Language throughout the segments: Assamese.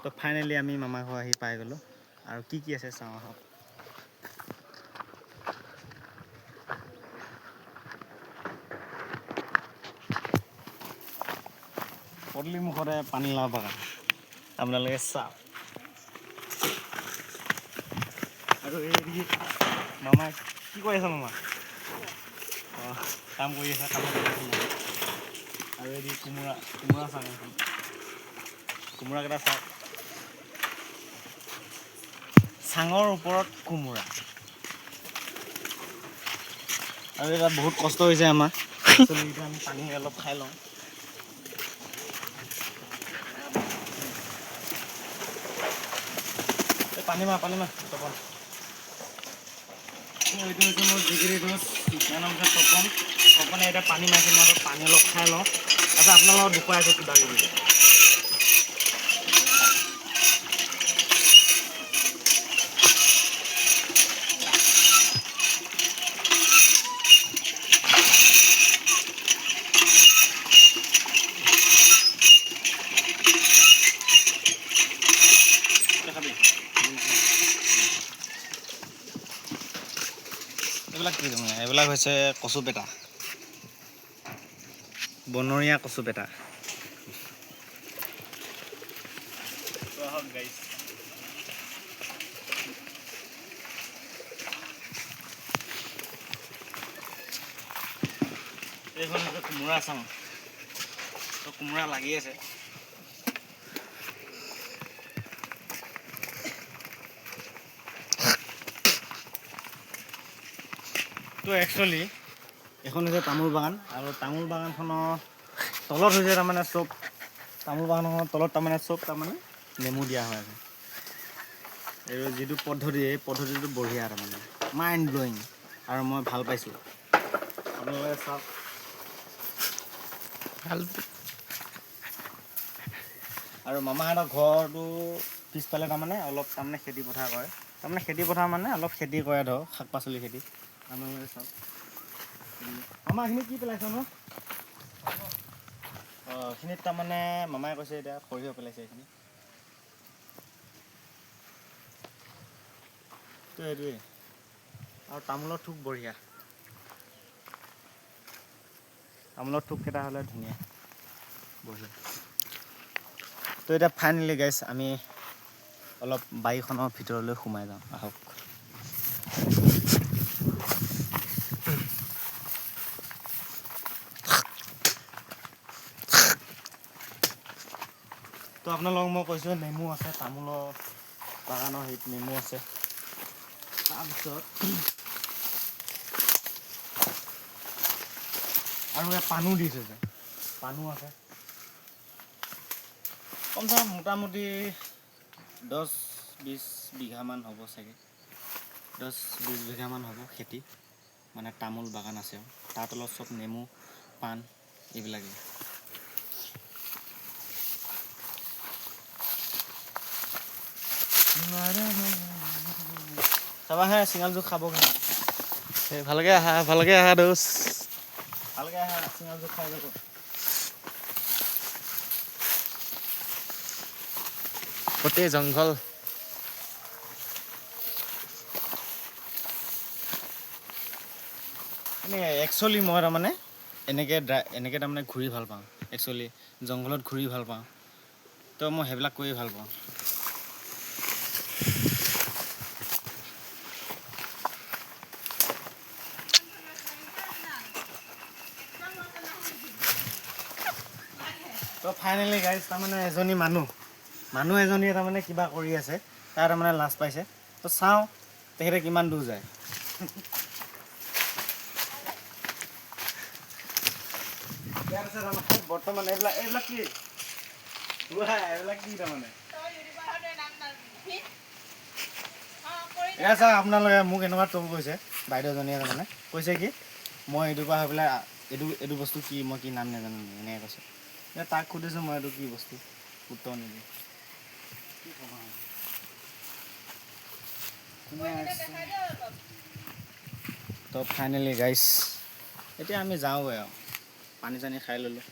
তো ফাইনেলি আমি মামা ঘৰ আহি পাই গ'লোঁ আৰু কি আছে চাওঁ আহক। পদূলি মুখতে পানীলাও বাগান আপোনালোকে চাওক। আৰু এই মামা কি কৰি আছে মামা? অঁ কাম কৰি আছে আৰু এই কোমোৰা চাং এখন, কোমোৰাকেইটা চাওক, চাঙৰ ওপৰত কোমোৰা। আৰু এটা বহুত কষ্ট হৈছে আমাৰ, এতিয়া আমি পানী অলপ খাই লওঁ। পানী মাৰ তপন। এইটো হৈছে মোৰ ডিগ্ৰী ডোজ, ইয়াৰ নাম হৈছে তপনে এতিয়া পানী মাৰিছে, মই পানী অলপ খাই লওঁ, তাৰপিছত আপোনালোকক দেখুৱাই আছোঁ কিবা কিবি। এইবিলাক কি তাৰমানে? এইবিলাক হৈছে কচুপেটা, বনৰীয়া কচুপেটা। এইখন হৈছে কোমোৰা চাওঁ, তো কোমোৰা লাগি আছে। তো একচুৱেলি এখন হৈছে তামোল বাগান, আৰু তামোল বাগানখনৰ তলত হৈছে তাৰমানে চব, তামোল বাগানখনৰ তলত তাৰমানে চব তাৰমানে নেমু দিয়া হৈ আছে। এই যিটো পদ্ধতি, এই পদ্ধতিটো বঢ়িয়া তাৰমানে, মাইণ্ড ব্লয়িং, আৰু মই ভাল পাইছোঁ। আপোনালোকে চাওক, আৰু মামাহঁতৰ ঘৰটো পিছফালে তাৰমানে অলপ তাৰমানে খেতি পথাৰ কৰে, তাৰমানে খেতি পথাৰ মানে অলপ খেতি কৰে ধৰক, শাক পাচলি খেতি। আপোনালোকে চাওক, মামা এইখিনি কি পেলাইছেনো? অঁ এইখিনিত তাৰমানে মামাই কৈছে এতিয়া সৰিয়হ পেলাইছে এইখিনি। এইটোৱেই, আৰু তামোলৰ থোক বঢ়িয়া, তামোলৰ থোককেইটা হ'লে ধুনীয়া বঢ়িয়া। তো এতিয়া ফাইনেলি গাইছ আমি অলপ বাৰীখনৰ ভিতৰলৈ সোমাই যাওঁ আহক। তো আপোনালোকক মই কৈছোঁ নেমু আছে, তামোলৰ বাগানৰ হেৰিত নেমু আছে। তাৰপিছত আৰু ইয়াত পাণো দিছে যে, পাণো আছে। কমচে কম মোটামুটি 10-20 বিঘামান হ'ব চাগে, 10-20 বিঘামান হ'ব খেতি, মানে তামোল বাগান আছে। তাৰ তলত চব নেমু, পাণ এইবিলাকেই। চাবাহে চিঙালযোৰ খাব কিন্তু, ভালকৈ আহা দোষ, ভালকৈ আহা, চিঙালযোৰ খাই যাব। গোটেই জংঘল। এনেই একচুৱেলি মই তাৰমানে এনেকৈ তাৰমানে ঘূৰি ভাল পাওঁ, একচুৱেলি জংঘলত ঘূৰি ভাল পাওঁ, তো মই সেইবিলাক কৰি ভাল পাওঁ। তো ফাইনেলি গাইজ তাৰমানে এজনী মানুহ এজনীয়ে তাৰমানে কিবা কৰি আছে, তাই তাৰমানে লাজ পাইছে, তো চাওঁ তেখেতে কিমান দূৰ যায়। বৰ্তমান এইবিলাক কি তাৰমানে এয়া চাওক আপোনালোকে, মোক এনেকুৱা ট্ৰল কৰিছে বাইদেউজনীয়ে, তাৰমানে কৈছে কি মই এইটোৰ পৰা হৈ পেলাই এইটো বস্তু কি, মই কি নাম নাজানো এনেকৈ কৈছে। এতিয়া তাক সুধিছোঁ মই এইটো কি বস্তু, উত্তৰ নিদিয়ে। কি ক'ম আৰু। তো ফাইনেলি গাইছ এতিয়া আমি যাওঁগৈ আৰু, পানী চানী খাই ল'লোঁ,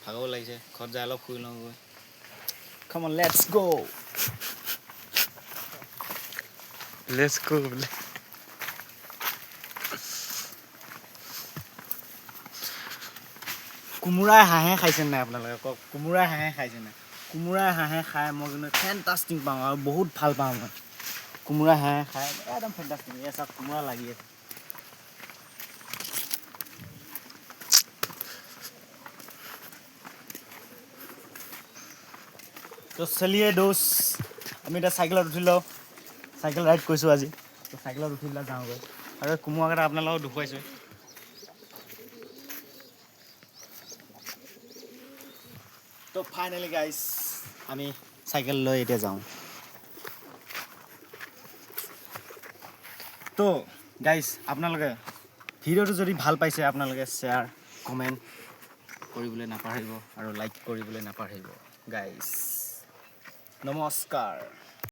ভাগৰো লাগিছে, ঘৰত যাই অলপ শুই লওঁগৈ। Come on, let's go. Let's go. কোমোৰাই হাঁহে খাইছে নাই আপোনালোকে কওক কোমোৰাই হাঁহে খাইছে নাই কোমোৰাই হাঁহে খাই মই কিন্তু ফেণ্টাষ্টিক পাওঁ আৰু বহুত ভাল পাওঁ মই কোমোৰাই হাঁহে খাই একদম ফেণ্টাষ্টিক এয়া চাওক কোমোৰা লাগি আছে তো চলিয়ে দোষ আমি এতিয়া চাইকেলত উঠি লওঁ চাইকেল ৰাইড কৰিছোঁ আজি তো চাইকেলত উঠি পেলাই যাওঁগৈ আৰু কোমোৰাকেইটা আপোনালোকক দেখুৱাইছোঁ তো ফাইনেলি গাইজ আমি চাইকেল লৈ এতিয়া যাওঁ তো গাইজ আপোনালোকে ভিডিঅ'টো যদি ভাল পাইছে আপোনালোকে শ্বেয়াৰ কমেণ্ট কৰিবলৈ নাপাহৰিব আৰু লাইক কৰিবলৈ নাপাহৰিব গাইজ নমস্কাৰ